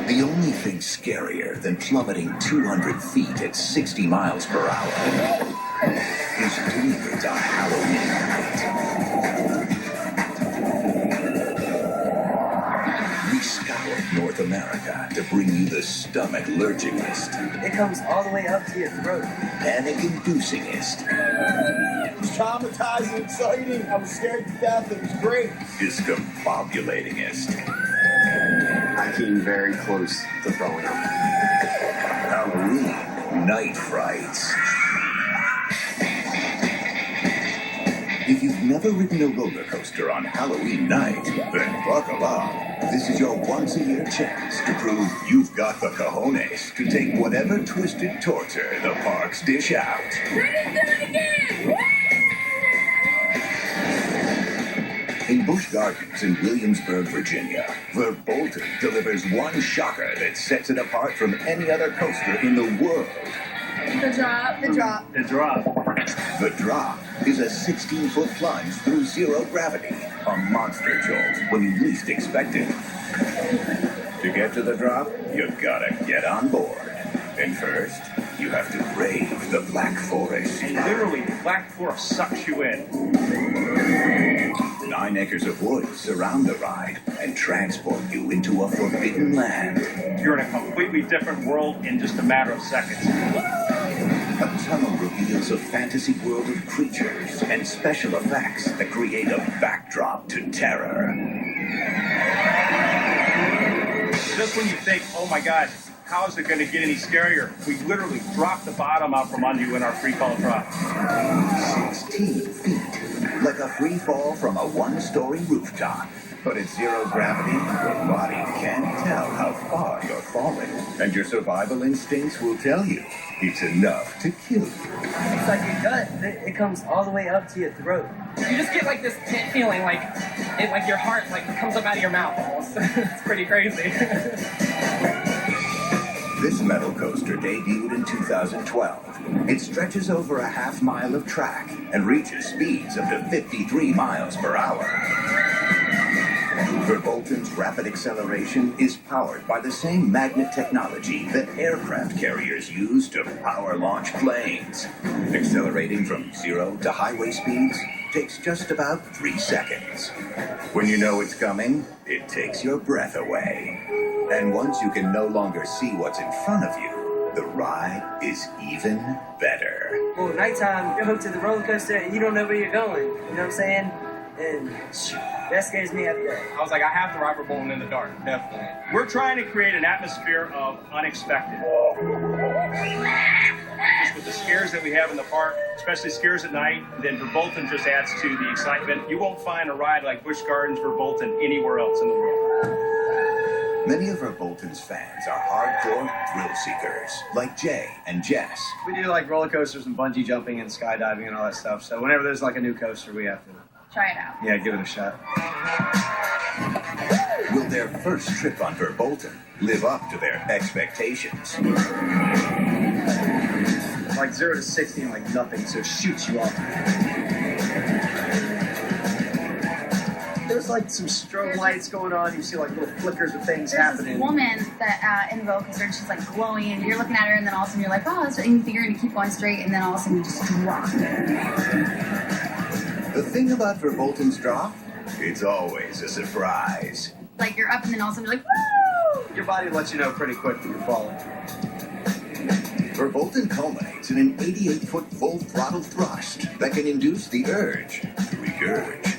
The only thing scarier than plummeting 200 feet at 60 miles per hour is doing it on Halloween night. We scoured North America to bring you the stomach-lurgingest. It comes all the way up to your throat. Panic-inducingest. It was traumatizing, exciting. I was scared to death. It was great. Discombobulatingest. I came very close to throwing up. Halloween Night Frights. If you've never ridden a roller coaster on Halloween night, then buckle up. This is your once-a-year chance to prove you've got the cojones to take whatever twisted torture the parks dish out. In Busch Gardens in Williamsburg, Virginia, Verbolten delivers one shocker that sets it apart from any other coaster in the world. The drop. The drop. The drop. The Drop is a 16-foot plunge through zero gravity, a monster jolt when you least expect it. To get to the drop, you've gotta get on board. And first, you have to brave the Black Forest. Literally, the Black Forest sucks you in. 9 acres of woods surround the ride and transport you into a forbidden land. You're in a completely different world in just a matter of seconds. A tunnel reveals a fantasy world of creatures and special effects that create a backdrop to terror. Just when you think, oh my God, how is it going to get any scarier? We literally drop the bottom out from under you in our free fall drop. 16 feet, like a free fall from a one-story rooftop. But at zero gravity, your body can't tell how far you're falling. And your survival instincts will tell you it's enough to kill you. It's like your gut. It comes all the way up to your throat. You just get like this pit feeling, like your heart like comes up out of your mouth almost. It's pretty crazy. This metal coaster debuted in 2012. It stretches over a half mile of track and reaches speeds up to 53 miles per hour. Verbolten's rapid acceleration is powered by the same magnet technology that aircraft carriers use to power launch planes. Accelerating from 0 to highway speeds takes just about 3 seconds. When you know it's coming, it takes your breath away. And once you can no longer see what's in front of you, the ride is even better. Well, nighttime, you're hooked to the roller coaster and you don't know where you're going. You know what I'm saying? And that scares me after that. I was like, I have to ride Verbolten in the dark, definitely. We're trying to create an atmosphere of unexpected. Just with the scares that we have in the park, especially scares at night, then Verbolten just adds to the excitement. You won't find a ride like Busch Gardens Verbolten anywhere else in the world. Many of Verbolten's fans are hardcore thrill seekers, like Jay and Jess. We do like roller coasters and bungee jumping and skydiving and all that stuff. So whenever there's like a new coaster, we have to, Try it out. yeah, give it a shot. Will their first trip on Verbolten live up to their expectations? Like 0 to 60 and like nothing, so it shoots you off. There's like some strobe lights going on. You see like little flickers of things There's happening. this woman that in the roller coaster, she's like glowing, and you're looking at her, and then all of a sudden you're like, oh, and you think you're gonna keep going straight, and then all of a sudden you just drop. The thing about Verbolten's drop, it's always a surprise. Like you're up, and then all of a sudden you're like, woo! Your body lets you know pretty quick that you're falling. Verbolten culminates in an 88-foot full throttle thrust that can induce the urge to regurge.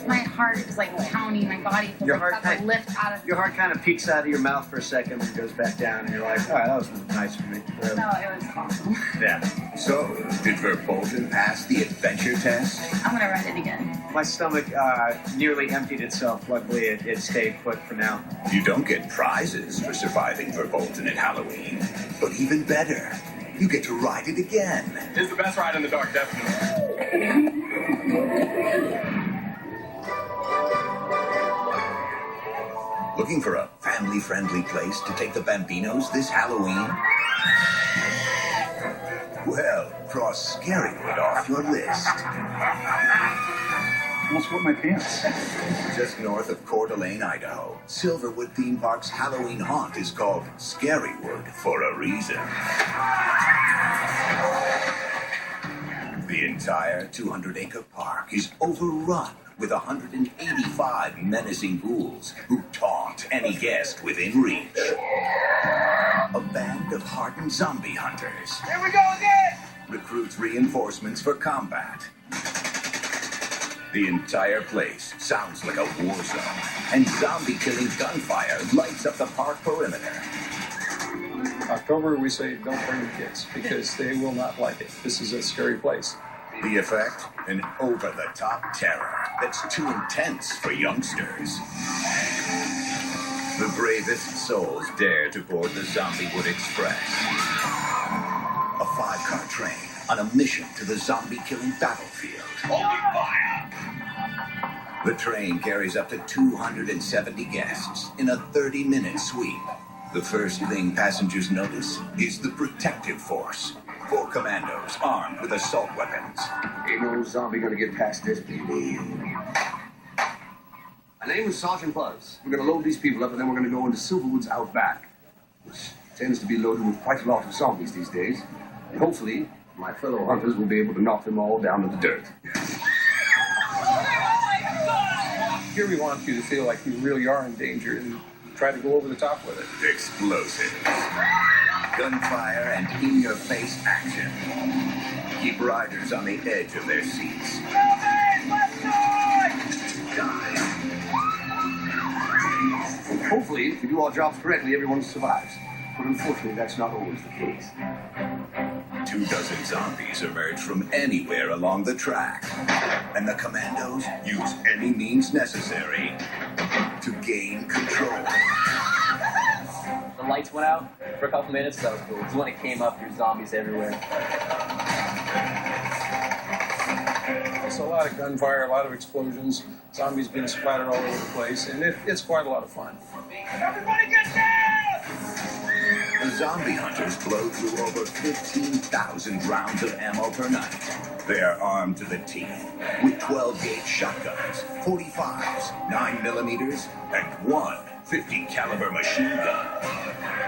My heart is like pounding, my body feels Your like heart that's a kind- lift out of Your heart kind of peeks out of your mouth for a second and goes back down, and you're like, all right, that was nice for me. No, it was awesome. Yeah. So, did Verbolten pass the adventure test? I'm gonna ride it again. My stomach nearly emptied itself. Luckily, it stayed put for now. You don't get prizes for surviving Verbolten at Halloween, but even better, you get to ride it again. It's the best ride in the dark, definitely. Looking for a family-friendly place to take the Bambinos this Halloween? Well, cross Scarywood off your list. almost wet my pants. Just north of Coeur d'Alene, Idaho, Silverwood Theme Park's Halloween haunt is called Scarywood for a reason. The entire 200-acre park is overrun with 185 menacing ghouls who taunt any guest within reach. A band of hardened zombie hunters. Here we go again! Recruits reinforcements for combat. The entire place sounds like a war zone, and zombie-killing gunfire lights up the park perimeter. October, we say don't bring the kids because they will not like it. This is a scary place. The effect? An over-the-top terror that's too intense for youngsters. The bravest souls dare to board the Zombiewood Express. A 5-car train on a mission to the zombie-killing battlefield. Holy fire! The train carries up to 270 guests in a 30-minute sweep. The first thing passengers notice is the protective force. 4 commandos armed with assault weapons. Ain't no zombie gonna get past this, baby. My name is Sergeant Buzz. We're gonna load these people up and then we're gonna go into Silverwood's Outback, which tends to be loaded with quite a lot of zombies these days. And hopefully, my fellow hunters will be able to knock them all down to the dirt. Here we want you to feel like you really are in danger and try to go over the top with it. Explosives. Gunfire and in-your-face action. Keep riders on the edge of their seats. Hopefully, if we do our jobs correctly, everyone survives. But unfortunately, that's not always the case. 24 zombies emerge from anywhere along the track. And the commandos use any means necessary to gain control. The lights went out for a couple minutes, so that was cool. Because when it came up, there's zombies everywhere. It's a lot of gunfire, a lot of explosions, zombies being splattered all over the place, and it's quite a lot of fun. Everybody get down! The zombie hunters blow through over 15,000 rounds of ammo per night. They are armed to the teeth with 12-gauge shotguns, 45s, 9mm, and one 50 caliber machine gun.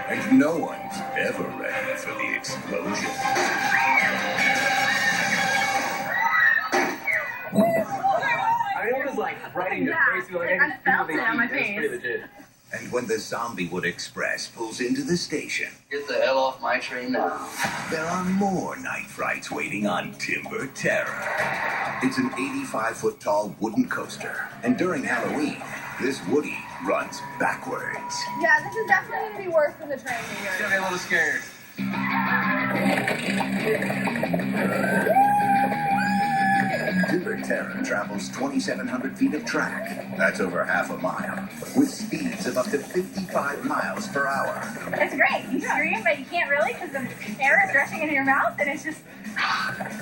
And no one's ever ready for the explosion. I mean, it was like right in your face. Like, I kind of felt it on my face. It was pretty legit. And when the Zombiewood Express pulls into the station, Get the hell off my train now. there are more night frights waiting on Timber Terror. It's an 85-foot tall wooden coaster, and during Halloween, this Woody runs backwards. Yeah, this is definitely going to be worse than the train It's here. gonna be a little scared. Timber Terror travels 2,700 feet of track. That's over half a mile, with speeds of up to 55 miles per hour. It's great. You scream, but you can't really because the air is rushing into your mouth, and it's just...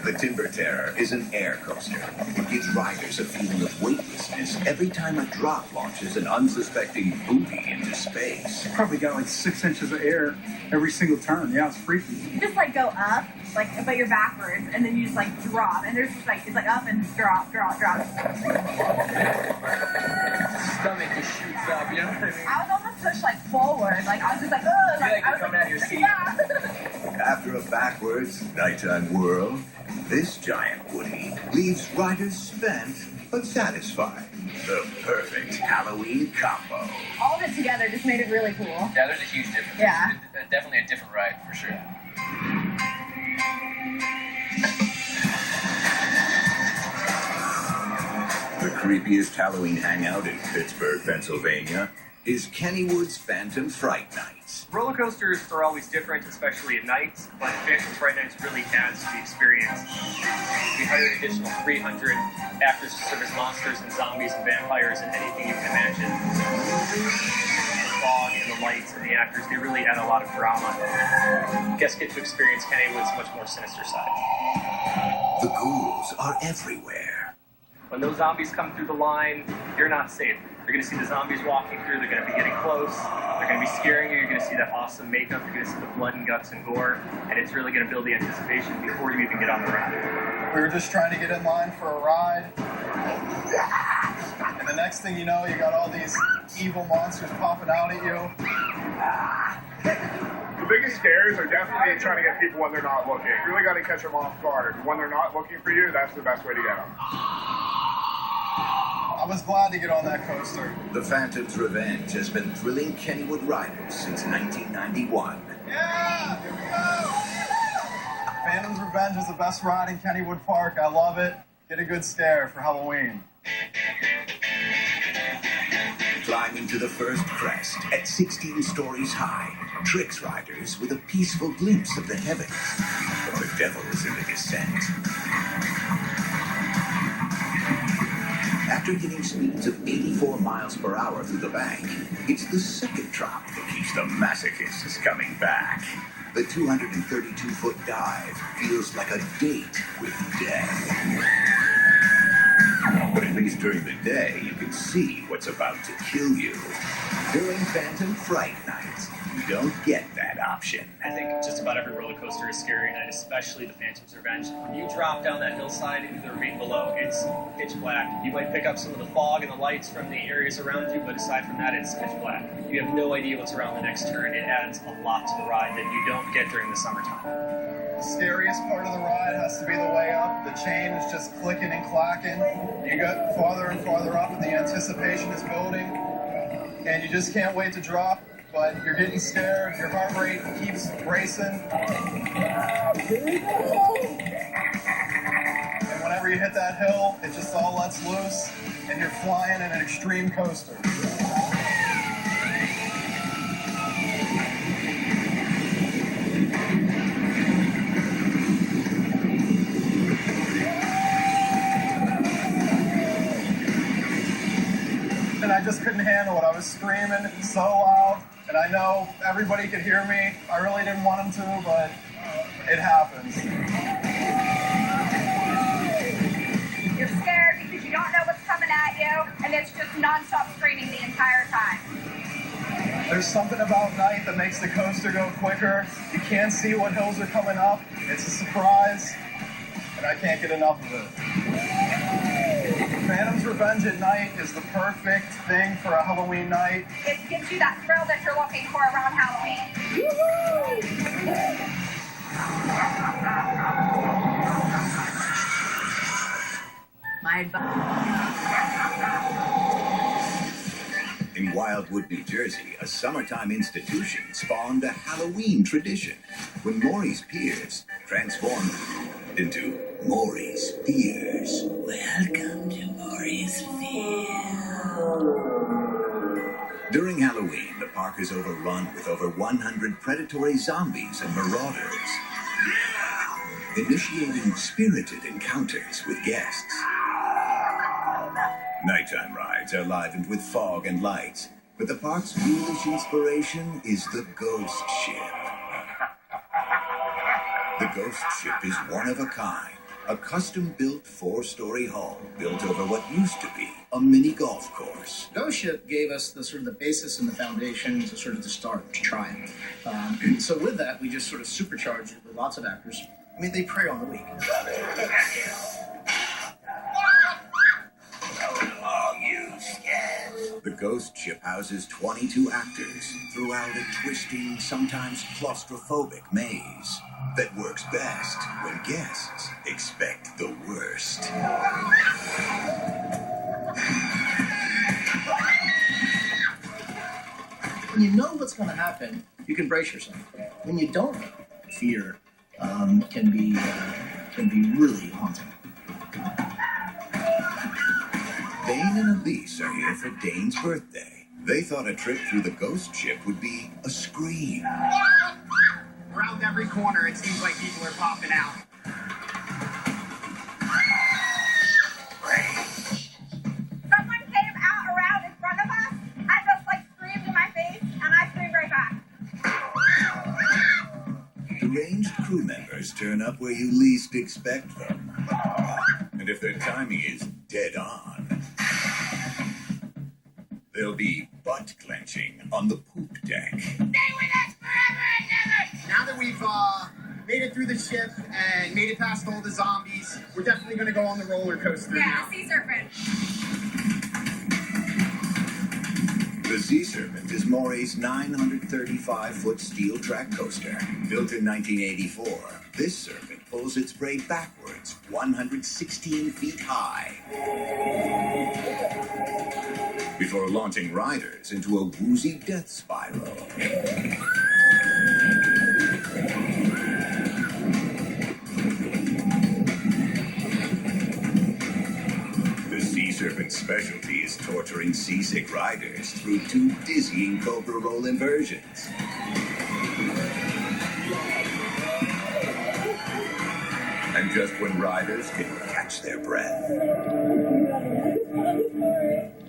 The Timber Terror is an air coaster. It gives riders a feeling of weightlessness every time a drop launches an unsuspecting booty into space. Probably got like 6 inches of air every single turn. Yeah, it's freaky. You just, like, go up, like, but you're backwards, and then you just, like, drop. And there's just, like, it's, like, up and drop, drop, drop. Stomach just shoots up, you know what I mean? I was almost pushed, like, forward. Like, I was just like, ugh. Like I you're was coming out of your seat. Yeah. After a backwards nighttime whirl, this giant Woody leaves riders spent but satisfied. The perfect Halloween combo. All of it together just made it really cool. Yeah, there's a huge difference. Yeah. It's definitely a different ride, for sure. The creepiest Halloween hangout in Pittsburgh, Pennsylvania is Kennywood's Phantom Fright Nights. Roller coasters are always different, especially at night, but Phantom Fright Nights really adds to the experience. We hired an additional 300 actors to serve as monsters and zombies and vampires and anything you can imagine. The fog and the lights and the actors, they really add a lot of drama. Guests get to experience Kennywood's much more sinister side. The ghouls are everywhere. When those zombies come through the line, you're not safe. You're going to see the zombies walking through. They're going to be getting close. They're going to be scaring you. You're going to see that awesome makeup. You're going to see the blood and guts and gore, and it's really going to build the anticipation before you even get on the ride. We were just trying to get in line for a ride. And the next thing you know, you got all these evil monsters popping out at you. The biggest scares are definitely trying to get people when they're not looking. You really got to catch them off guard. When they're not looking for you, that's the best way to get them. I was glad to get on that coaster. The Phantom's Revenge has been thrilling Kennywood riders since 1991. Yeah! Here we go! Phantom's Revenge is the best ride in Kennywood Park. I love it. Get a good scare for Halloween. Climbing to the first crest at 16 stories high, tricks riders with a peaceful glimpse of the heavens. But the devil is in the descent. After hitting speeds of 84 miles per hour through the bank, it's the second drop that keeps the masochists coming back. The 232-foot dive feels like a date with death. But at least during the day, you can see what's about to kill you. During Phantom Fright Night, you don't get that option. I think just about every roller coaster is scary at night, especially the Phantom's Revenge. When you drop down that hillside into the ravine below, it's pitch black. You might pick up some of the fog and the lights from the areas around you, but aside from that, it's pitch black. You have no idea what's around the next turn. It adds a lot to the ride that you don't get during the summertime. The scariest part of the ride has to be the way up. The chain is just clicking and clacking. You get farther and farther up, and the anticipation is building. And you just can't wait to drop, but you're getting scared. Your heart rate keeps racing. And whenever you hit that hill, it just all lets loose, and you're flying in an extreme coaster. And I just couldn't handle it. I was screaming so loud, and I know everybody could hear me. I really didn't want them to, but it happens. You're scared because you don't know what's coming at you, and it's just nonstop screaming the entire time. There's something about night that makes the coaster go quicker. You can't see what hills are coming up. It's a surprise, and I can't get enough of it. Phantom's Revenge at night is the perfect thing for a Halloween night. It gives you that thrill that you're looking for around Halloween. My advice. In Wildwood, New Jersey, a summertime institution spawned a Halloween tradition when Maury's Piers transformed into Maury's Fears. Welcome to Maury's Fears. During Halloween, the park is overrun with over 100 predatory zombies and marauders, initiating spirited encounters with guests. Nighttime rides are livened with fog and lights, but the park's ghoulish inspiration is the Ghost Ship. The Ghost Ship is one of a kind, a custom-built 4-story hull built over what used to be a mini golf course. Ghost Ship gave us the sort of the basis and the foundation to sort of to start, to try it. So with that, we just sort of supercharged it with lots of actors. I mean, they prey on the weak. The Ghost Ship houses 22 actors throughout a twisting, sometimes claustrophobic maze that works best when guests expect the worst. When you know what's going to happen, you can brace yourself. When you don't know, fear can be really haunting. Dane and Elise are here for Dane's birthday. They thought a trip through the Ghost Ship would be a scream. Around every corner, it seems like people are popping out. Someone came out around in front of us and just like screamed in my face, and I screamed right back. Deranged crew members turn up where you least expect them. And if their timing is dead on, they'll be butt-clenching on the poop deck. Stay with us forever and ever! Now that we've made it through the ship and made it past all the zombies, we're definitely going to go on the roller coaster now. Sea Serpent. The Sea Serpent is Maury's 935-foot steel track coaster. Built in 1984, this serpent pulls its braid backwards 116 feet high before launching riders into a woozy death spiral. The Sea Serpent's specialty is torturing seasick riders through 2 dizzying Cobra roll inversions. And just when riders can catch their breath,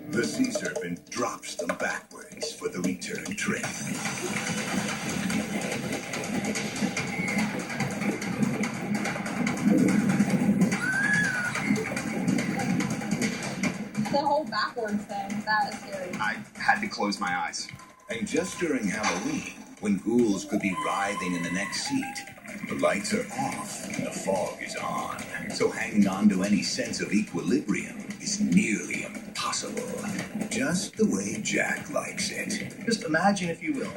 the Sea Serpent drops them backwards for the return trip. The whole backwards thing, that is scary. I had to close my eyes. And just during Halloween, when ghouls could be writhing in the next seat, the lights are off and the fog is on. So hanging on to any sense of equilibrium is nearly impossible. Just the way Jack likes it. Just imagine, if you will,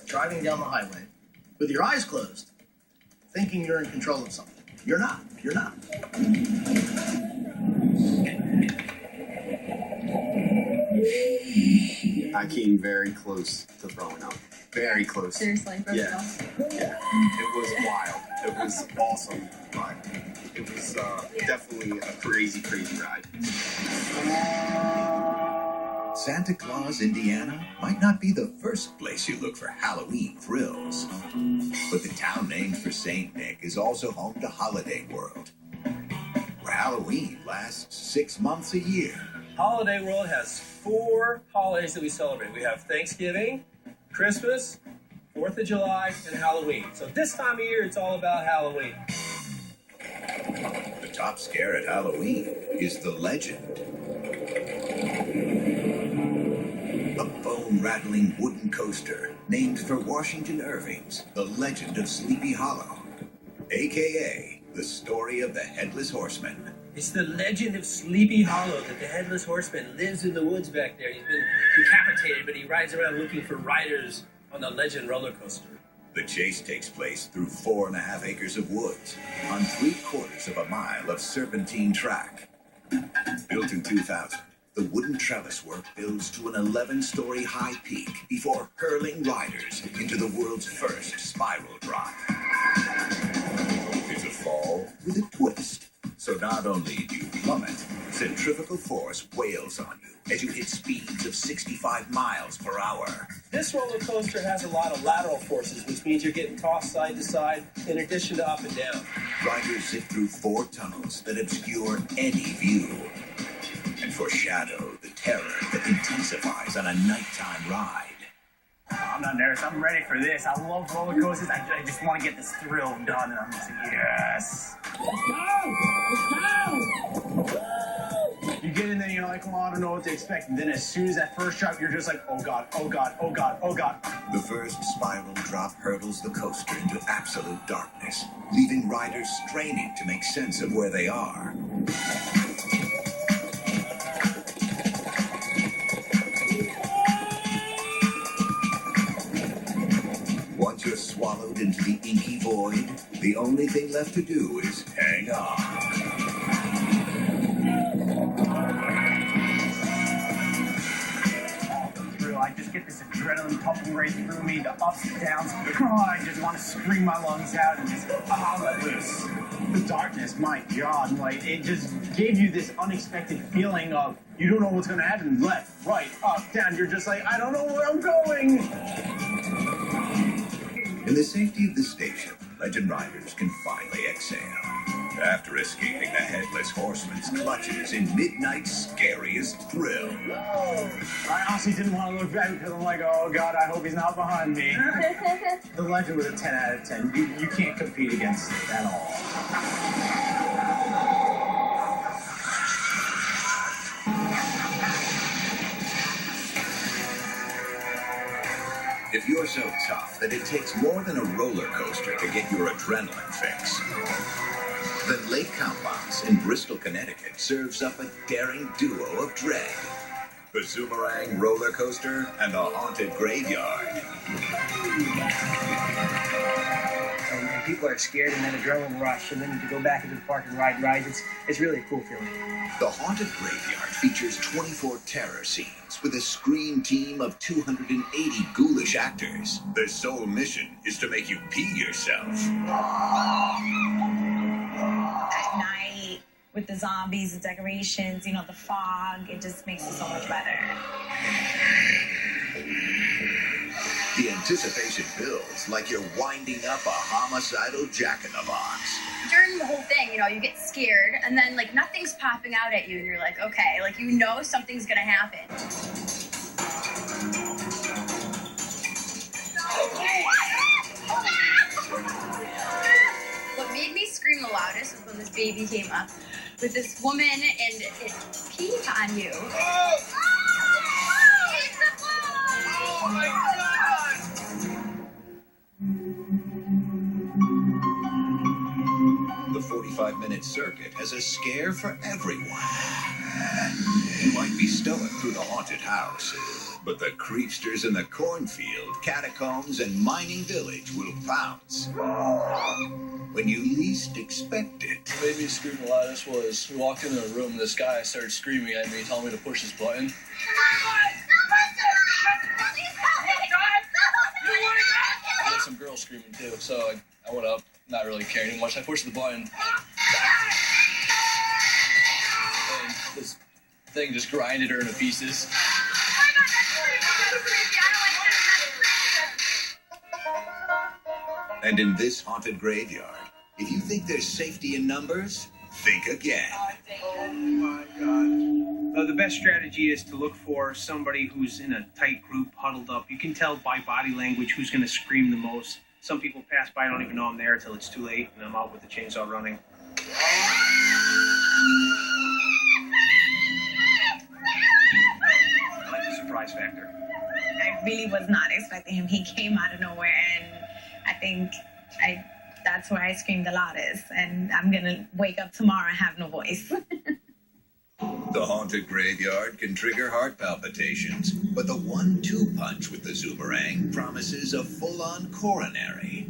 driving down the highway with your eyes closed, thinking you're in control of something. You're not. You're not. I came very close to throwing up. Very close. Seriously, Yeah. Yeah. It was wild. It was awesome, but it was definitely a crazy, crazy ride. Santa Claus, Indiana might not be the first place you look for Halloween thrills. But the town named for St. Nick is also home to Holiday World, where Halloween lasts 6 months a year. Holiday World has 4 holidays that we celebrate. We have Thanksgiving, Christmas, 4th of July, and Halloween. So this time of year, it's all about Halloween. The top scare at Halloween is the legend. A bone-rattling wooden coaster named for Washington Irving's The Legend of Sleepy Hollow, a.k.a. the story of the Headless Horseman. It's the legend of Sleepy Hollow that the Headless Horseman lives in the woods back there. He's been decapitated, but he rides around looking for riders on the Legend roller coaster. The chase takes place through 4.5 acres of woods on 3/4 of a mile of serpentine track. Built in 2000, the wooden trellis work builds to an 11-story high peak before hurling riders into the world's first spiral drop. It's a fall with a twist. So not only do you plummet, centrifugal force wails on you as you hit speeds of 65 miles per hour. This roller coaster has a lot of lateral forces, which means you're getting tossed side to side in addition to up and down. Riders zip through 4 tunnels that obscure any view and foreshadow the terror that intensifies on a nighttime ride. I'm not nervous. I'm ready for this. I love roller coasters. I just want to get this thrill done. And I'm just like, yes. You get in there, you're like, oh, I don't know what to expect. And then as soon as that first drop, you're just like, oh God, oh God, oh God, oh God. The first spiral drop hurdles the coaster into absolute darkness, leaving riders straining to make sense of where they are. Once you're swallowed into the inky void, the only thing left to do is hang on. I just get this adrenaline pumping right through me, the ups and downs. Oh, I just want to scream my lungs out and just let loose. The darkness, my God, like it just gave you this unexpected feeling of you don't know what's going to happen. Left, right, up, down. You're just like, I don't know where I'm going. In the safety of the station, legend riders can finally exhale after escaping the Headless Horseman's clutches in midnight's scariest thrill. I honestly didn't want to look back because I'm like, oh God, I hope he's not behind me. The Legend was a 10 out of 10. You can't compete against it at all. if you're so tough that it takes more than a roller coaster to get your adrenaline fix, then Lake Compounds in Bristol, Connecticut serves up a daring duo of dread. The Zoomerang roller coaster and the haunted graveyard. And people are scared, and then adrenaline rush, and then to go back into the park and ride rides, it's really a cool feeling. The haunted graveyard features 24 terror scenes with a screen team of 280 ghoulish actors. Their sole mission is to make you pee yourself. At night, with the zombies, the decorations, you know, the fog, it just makes it so much better. The anticipation builds like you're winding up a homicidal jack-in-the-box. During the whole thing, you know, you get scared, and then, like, nothing's popping out at you, and you're like, okay, like, you know something's gonna happen. What made me scream the loudest was when this baby came up with this woman, and it peed on you. Oh my God! The 45-minute circuit has a scare for everyone. You might be stoic through the haunted house, but the creepsters in the cornfield, catacombs, and mining village will pounce when you least expect it. What made me scream the loudest was we walked into a room and this guy started screaming at me, telling me to push this button. I had some girls screaming too, so I went up, not really caring much. I pushed the button. And this thing just grinded her into pieces. And in this haunted graveyard, if you think there's safety in numbers, think again. Oh my God. The best strategy is to look for somebody who's in a tight group, huddled up. You can tell by body language who's going to scream the most. Some people pass by, I don't even know I'm there until it's too late, and I'm out with the chainsaw running. I like the surprise factor. I really was not expecting him. He came out of nowhere, and I think that's where I screamed the loudest. And I'm going to wake up tomorrow and have no voice. The haunted graveyard can trigger heart palpitations, but the 1-2 punch with the Zoomerang promises a full-on coronary.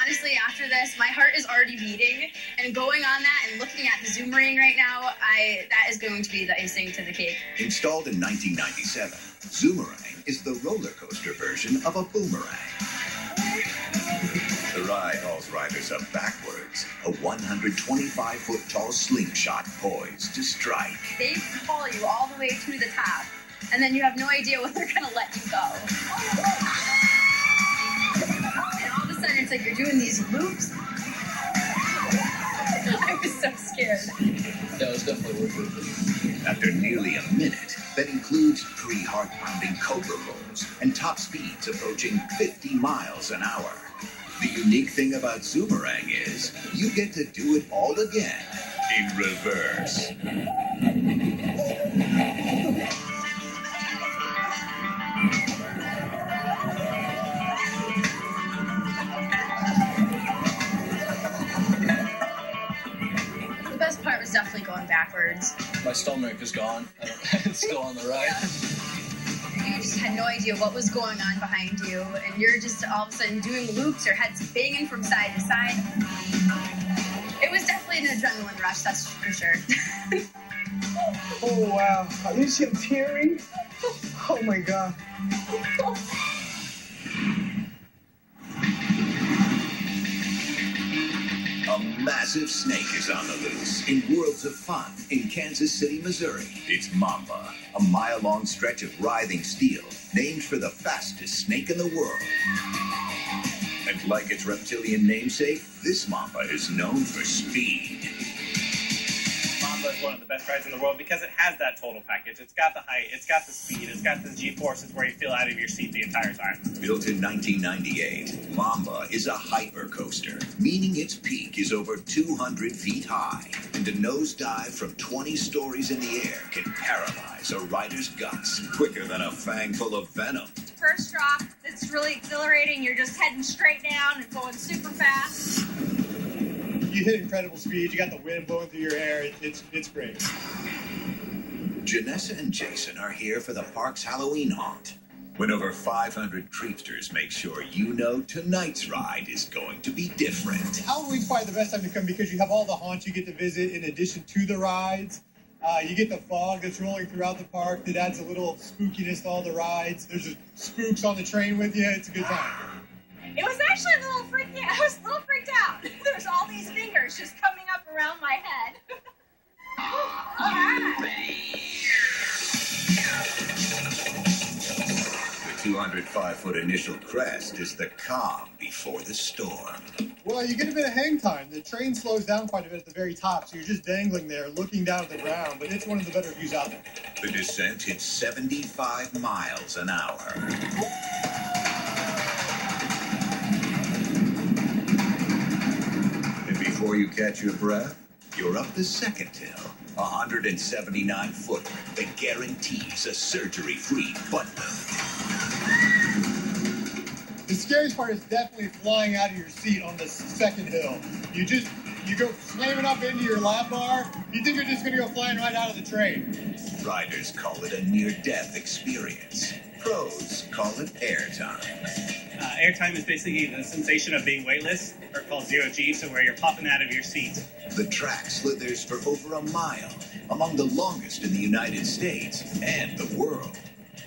Honestly, after this, my heart is already beating, and going on that and looking at the Zoomerang right now, that is going to be the icing to the cake. Installed in 1997, Zoomerang is the roller coaster version of a boomerang. The ride hauls riders up backwards, a 125-foot tall slingshot poised to strike. They pull you all the way to the top, and then you have no idea when they're going to let you go. And all of a sudden, it's like you're doing these loops. I was so scared. Yeah, it was definitely worth it. After nearly a minute, that includes 3 heart-pounding cobra rolls and top speeds approaching 50 miles an hour. The unique thing about Zoomerang is you get to do it all again in reverse. The best part was definitely going backwards. My stomach is gone. It's still on the ride. You just had no idea what was going on behind you, and you're just all of a sudden doing loops, your head's banging from side to side. It was definitely an adrenaline rush, that's for sure. Oh, wow. Are you see him tearing? Oh, my God. A massive snake is on the loose in Worlds of Fun in Kansas City, Missouri. It's Mamba, a mile-long stretch of writhing steel named for the fastest snake in the world. And like its reptilian namesake, this Mamba is known for speed. Mamba is one of the best rides in the world because it has that total package. It's got the height, it's got the speed, it's got the G-forces where you feel out of your seat the entire time. Built in 1998, Mamba is a hypercoaster, meaning its peak is over 200 feet high, and a nosedive from 20 stories in the air can paralyze a rider's guts quicker than a fang full of venom. first drop, it's really exhilarating. You're just heading straight down and going super fast. You hit incredible speed. You got the wind blowing through your hair. It's great. Janessa and Jason are here for the park's Halloween haunt. When over 500 creepsters make sure you know tonight's ride is going to be different. Halloween's probably the best time to come because you have all the haunts you get to visit in addition to the rides. You get the fog that's rolling throughout the park that adds a little spookiness to all the rides. There's just spooks on the train with you. It's a good time. It was actually a little freaky. I was a little freaked out. There's all these fingers just coming up around my head. All right. The 205-foot initial crest is the calm before the storm. Well, you get a bit of hang time. The train slows down quite a bit at the very top, so you're just dangling there, looking down at the ground, but it's one of the better views out there. The descent hits 75 miles an hour. And before you catch your breath, you're up the second hill, 179 foot that guarantees a surgery-free butt lift. The scariest part is definitely flying out of your seat on the second hill. You go slamming up into your lap bar, you think you're just gonna go flying right out of the train. Riders call it a near-death experience. Pros call it airtime. Airtime is basically the sensation of being weightless, or called zero G, so where you're popping out of your seat. The track slithers for over a mile, among the longest in the United States and the world.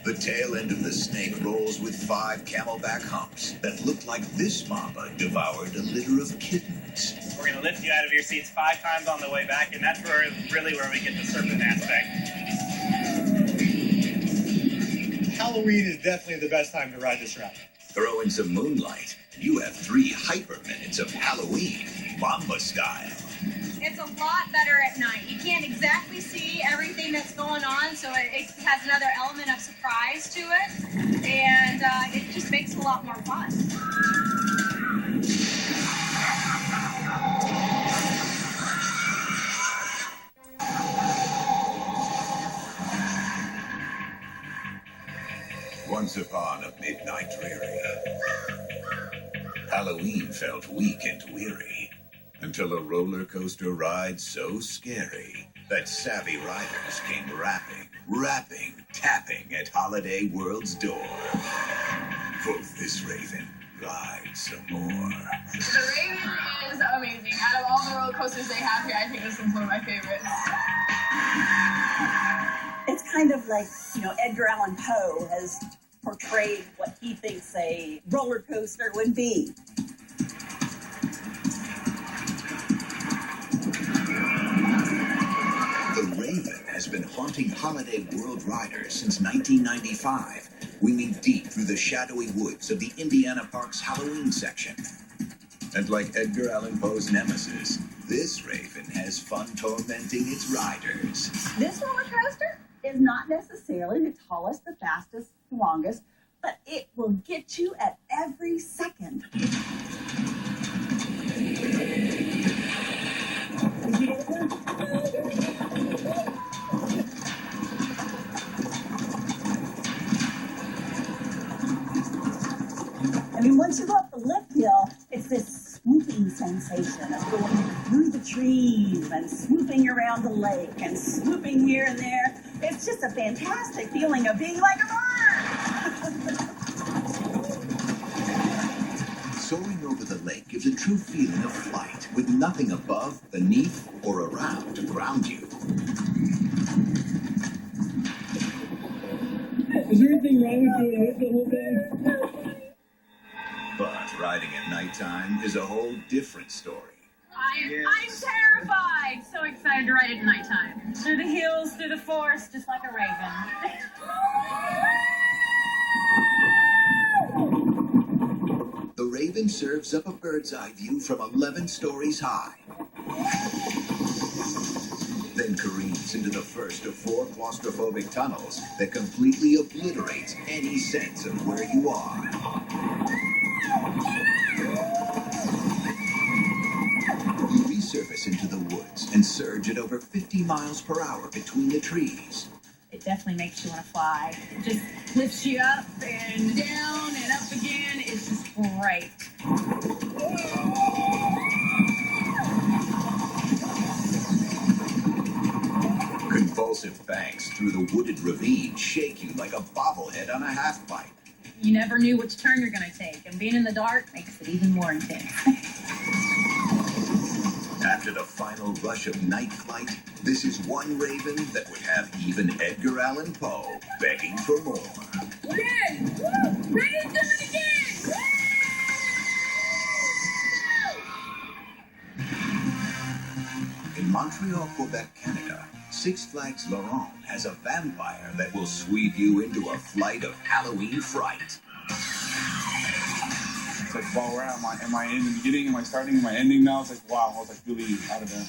The tail end of the snake rolls with 5 camelback humps that look like this mama devoured a litter of kittens. We're going to lift you out of your seats 5 times on the way back, and that's really where we get the serpent aspect. Halloween is definitely the best time to ride this ride. Throw in some moonlight, you have 3 hyper minutes of Halloween, Mamba style. It's a lot better at night. You can't exactly see everything that's going on, so it has another element of surprise to it, and it just makes it a lot more fun. Once upon a midnight dreary, Halloween felt weak and weary, until a roller coaster ride so scary that savvy riders came rapping, tapping at Holiday World's door. Vote this Raven, ride some more. The Raven is amazing. Out of all the roller coasters they have here, I think this one's one of my favorites. It's kind of like, Edgar Allan Poe has portrayed what he thinks a roller coaster would be. The Raven has been haunting Holiday World riders since 1995, winging deep through the shadowy woods of the Indiana Park's Halloween section. And like Edgar Allan Poe's nemesis, this Raven has fun tormenting its riders. This roller coaster is not necessarily the tallest, the fastest, the longest, but it will get you at every second. Once you go up the lift hill, it's this swooping sensation of going through the trees and swooping around the lake and swooping here and there. It's just a fantastic feeling of being like a bird. Soaring over the lake gives a true feeling of flight, with nothing above, beneath, or around to ground you. Is there anything wrong with doing it the whole day? But riding at nighttime is a whole different story. I'm terrified. So excited to ride at nighttime. Through the hills, through the forest, just like a raven. The Raven serves up a bird's eye view from 11 stories high. Then careens into the first of 4 claustrophobic tunnels that completely obliterates any sense of where you are. You resurface into the woods and surge at over 50 miles per hour between the trees. It it definitely makes you want to fly. It just lifts you up and down and up again. It's just great. Convulsive banks through the wooded ravine shake you like a bobblehead on a half-pipe. You never knew which turn you're going to take, and being in the dark makes it even more intense. After the final rush of night flight, this is one raven that would have even Edgar Allan Poe begging for more. Again! Woo! Ready to do it again! In Montreal, Quebec, Canada, Six Flags Laurent has a vampire that will sweep you into a flight of Halloween fright. It's like, wow, where am I? Am I in the beginning? Am I starting? Am I ending now? It's like, wow, I was like really out of there.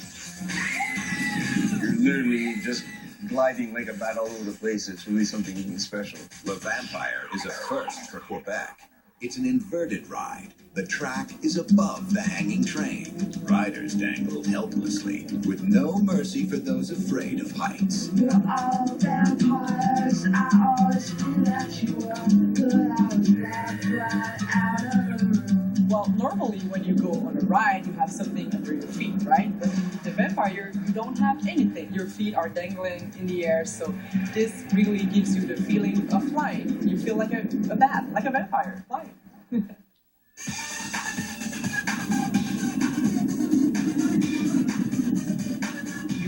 You're literally just gliding like a bat all over the place. It's really something special. Le Vampire is a first for Quebec. It's an inverted ride. The track is above the hanging train. Riders dangle helplessly, with no mercy for those afraid of heights. You're all vampires. I always knew that you were good. I was left right out of the room. Well, normally when you go on a ride, you have something under your feet, right? But in the vampire, you don't have anything. Your feet are dangling in the air, so this really gives you the feeling of flying. You feel like a bat, like a vampire flying. You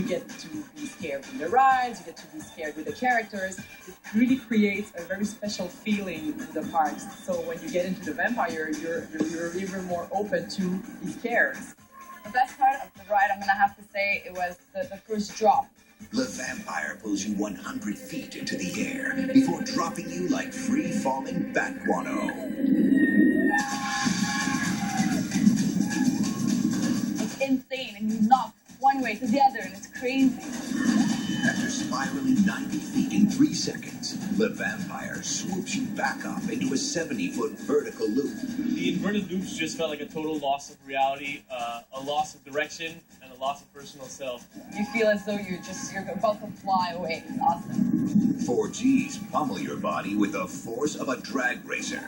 get to be scared with the rides, you get to be scared with the characters. It really creates a very special feeling in the parks. So when you get into the vampire, you're even more open to be scared. The best part of the ride, I'm gonna have to say, it was the first drop. Le Vampire pulls you 100 feet into the air before dropping you like free-falling bat guano. It's insane, and you knock one way to the other, and it's crazy. After spiraling 90 feet in 3 seconds, Le Vampire swoops you back up into a 70-foot vertical loop. The inverted loops just felt like a total loss of reality, a loss of direction, and a loss of personal self. You feel as though you're about to fly away. It's awesome. 4Gs pummel your body with the force of a drag racer.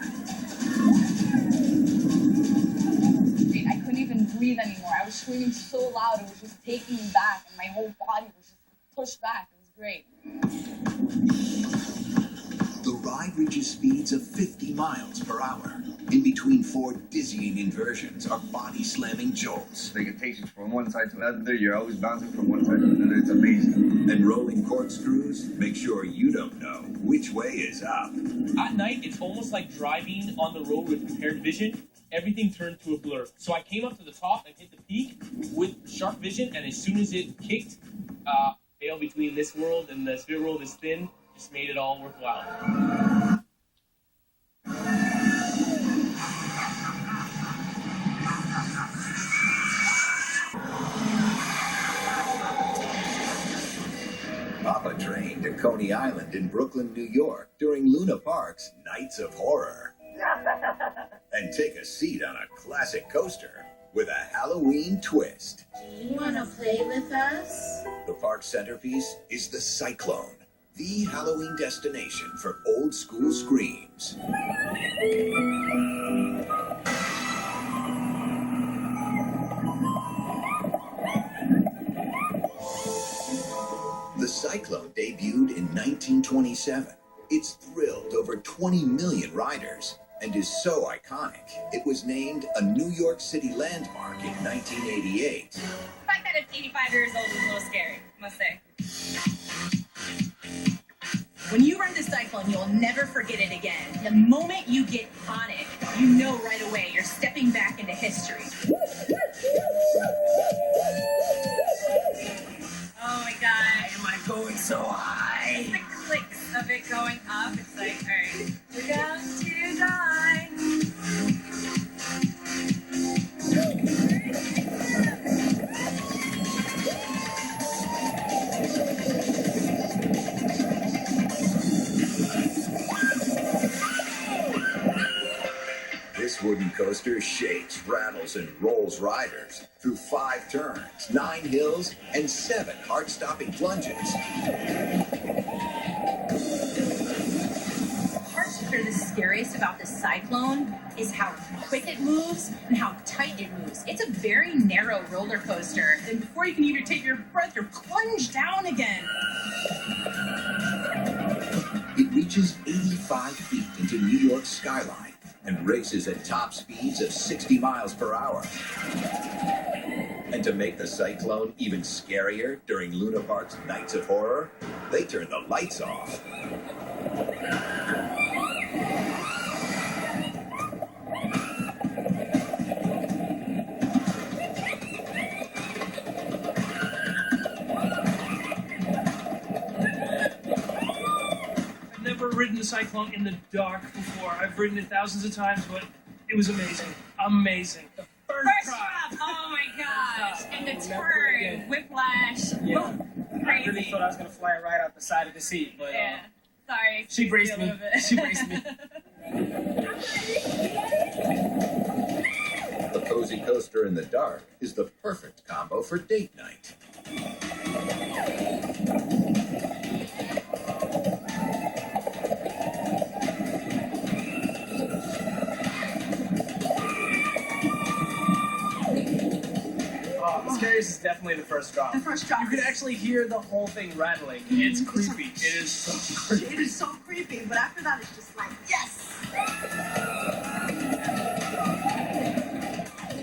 I couldn't even breathe anymore. I was screaming so loud, it was just taking me back, and my whole body was just pushed back. It was great. The ride reaches speeds of 50 miles per hour. In between 4 dizzying inversions are body-slamming jolts. Like it takes you from one side to another. You're always bouncing from one side to another. It's amazing. And rolling corkscrews make sure you don't know which way is up. At night, it's almost like driving on the road with impaired vision. Everything turned to a blur. So I came up to the top and hit the peak with sharp vision, and as soon as it kicked, veil between this world and the spirit world is thin, just made it all worthwhile. Papa train to Coney Island in Brooklyn, New York during Luna Park's Nights of Horror. And take a seat on a classic coaster with a Halloween twist. Do you want to play with us? The park centerpiece is the Cyclone, the Halloween destination for old school screams. The Cyclone debuted in 1927. It's thrilled over 20 million riders and is so iconic, it was named a New York City landmark in 1988. The fact that it's 85 years old is a little scary, I must say. When you run the Cyclone, you'll never forget it again. The moment you get on it, you know right away you're stepping back into history. Oh my god. Why am I going so high? It's the clicks of it going up. It's like, alright, we're down to die. This wooden coaster shakes, rattles, and rolls riders through 5 turns, 9 hills, and 7 heart-stopping plunges. scariest about this cyclone is how quick it moves and how tight it moves. It's a very narrow roller coaster. And before you can even take your breath, you're plunged down again. It reaches 85 feet into New York's skyline and races at top speeds of 60 miles per hour. And to make the cyclone even scarier during Luna Park's Nights of Horror, they turn the lights off. I've never ridden a cyclone in the dark before. I've ridden it thousands of times, but it was amazing. Amazing. The First drop! Oh my gosh! And the turn, whiplash. Yeah. I really Crazy. thought I was gonna fly right out the side of the seat, but Yeah. Sorry. she braced me. She braced me. The cozy coaster in the dark is the perfect combo for date night. The scariest is definitely the first drop. The first drop. You can actually hear the whole thing rattling. It's creepy. It is so creepy. It is so creepy, but after that, it's just like, yes!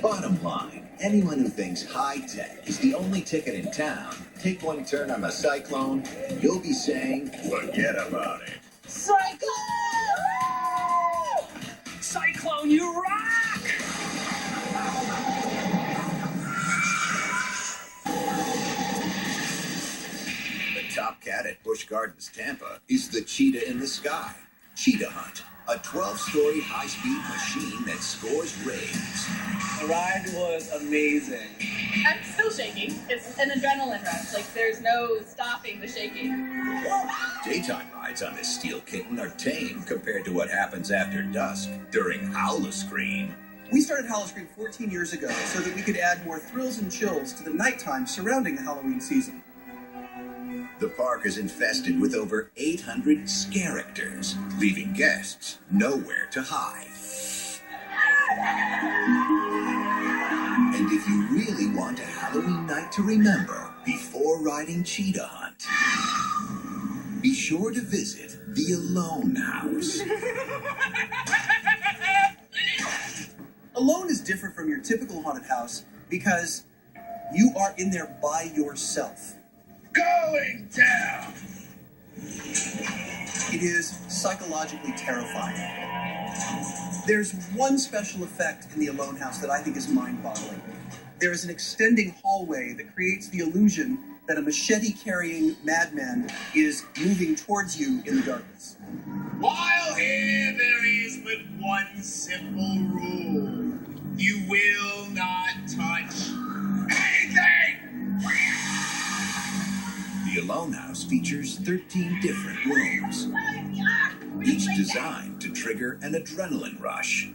Bottom line, anyone who thinks high tech is the only ticket in town, take one turn on a cyclone, you'll be saying, forget about it. Cyclone! Cyclone, you rock! The top cat at Busch Gardens, Tampa, is the cheetah in the sky. Cheetah Hunt, a 12-story high-speed machine that scores raves. The ride was amazing. I'm still shaking. It's an adrenaline rush. Like, there's no stopping the shaking. Daytime rides on this steel kitten are tame compared to what happens after dusk during Howl-O-Scream. We started Howl-O-Scream 14 years ago so that we could add more thrills and chills to the nighttime surrounding the Halloween season. The park is infested with over 800 scaracters, leaving guests nowhere to hide. And if you really want a Halloween night to remember before riding Cheetah Hunt, be sure to visit the Alone House. Alone is different from your typical haunted house because you are in there by yourself. Going down! It is psychologically terrifying. There's one special effect in the Alone House that I think is mind-boggling. There is an extending hallway that creates the illusion that a machete-carrying madman is moving towards you in the darkness. While here there is but one simple rule. You will not touch anything! The Alone House features 13 different rooms, each designed to trigger an adrenaline rush.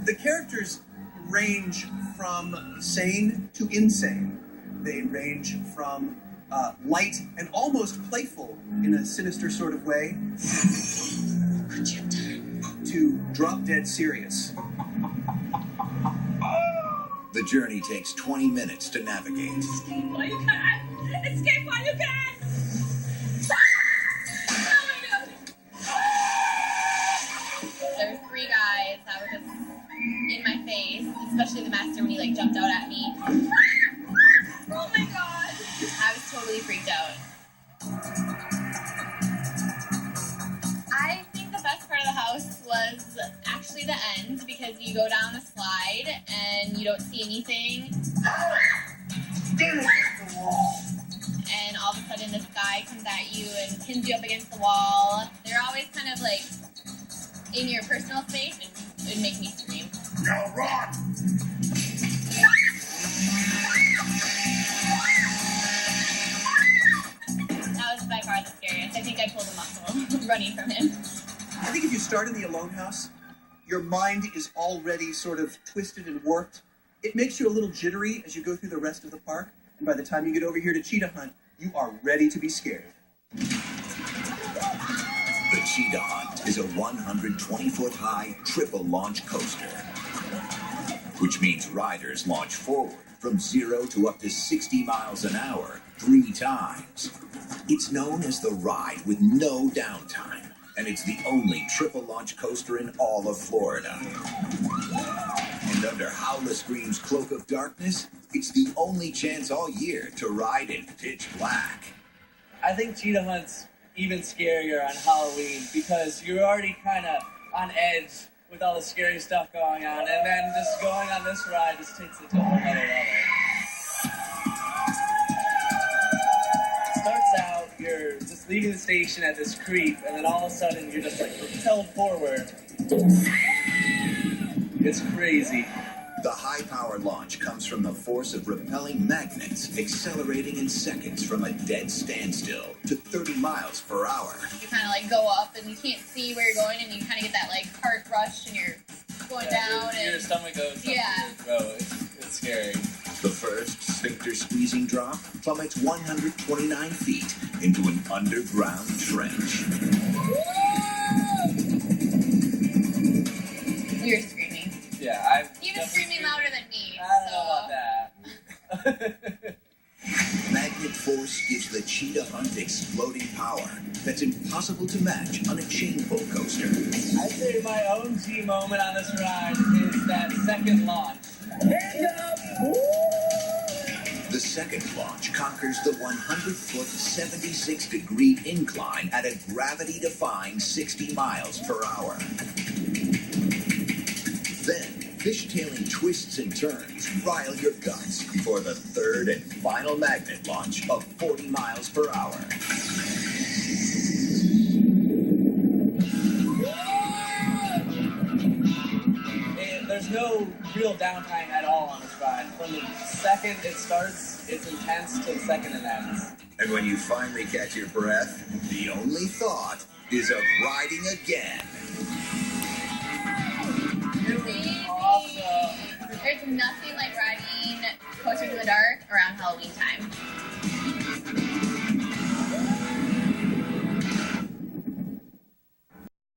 The characters range from sane to insane. They range from light and almost playful in a sinister sort of way to drop-dead serious. The journey takes 20 minutes to navigate. Escape while you can! Escape while you can! There were 3 guys that were just in my face, especially the master when he like jumped out at me. Oh my god! I was totally freaked out. I think the best part of the house was actually the end because you go down a slide and you don't see anything. And all of a sudden this guy comes at you and pins you up against the wall. They're always kind of like in your personal space and it would make me scream. Now run! That was by far the scariest. I think I pulled a muscle running from him. I think if you start in the Alone House, your mind is already sort of twisted and warped. It makes you a little jittery as you go through the rest of the park, and by the time you get over here to Cheetah Hunt, you are ready to be scared. The Cheetah Hunt is a 120-foot high triple launch coaster, which means riders launch forward from 0 to up to 60 miles an hour 3 times. It's known as the ride with no downtime, and it's the only triple launch coaster in all of Florida. And under Howl-O-Scream's cloak of darkness, it's the only chance all year to ride in pitch black. I think Cheetah Hunt's even scarier on Halloween because you're already kind of on edge with all the scary stuff going on, and then just going on this ride just takes it to a whole other level. It starts out, you're just leaving the station at this creep, and then all of a sudden you're just like propelled forward. It's crazy. The high-power launch comes from the force of repelling magnets accelerating in seconds from a dead standstill to 30 miles per hour. You kind of like go up and you can't see where you're going, and you kind of get that like heart rush, and you're going down. Your stomach goes yeah. It's scary. The first sphincter-squeezing drop plummets 129 feet into an underground trench. You're screaming. Yeah, He was screaming louder than me. I don't know about that. Magnet force gives the Cheetah Hunt exploding power that's impossible to match on a chain pull coaster. I'd say my own G moment on this ride is that second launch. The second launch conquers the 100-foot, 76-degree incline at a gravity-defying 60 miles per hour. Then, fishtailing twists and turns rile your guts for the third and final magnet launch of 40 miles per hour. And there's no real downtime at all on this ride. From the second it starts, it's intense to the second it ends. And when you finally catch your breath, the only thought is of riding again. Awesome. There's nothing like riding Coasters in the Dark around Halloween time.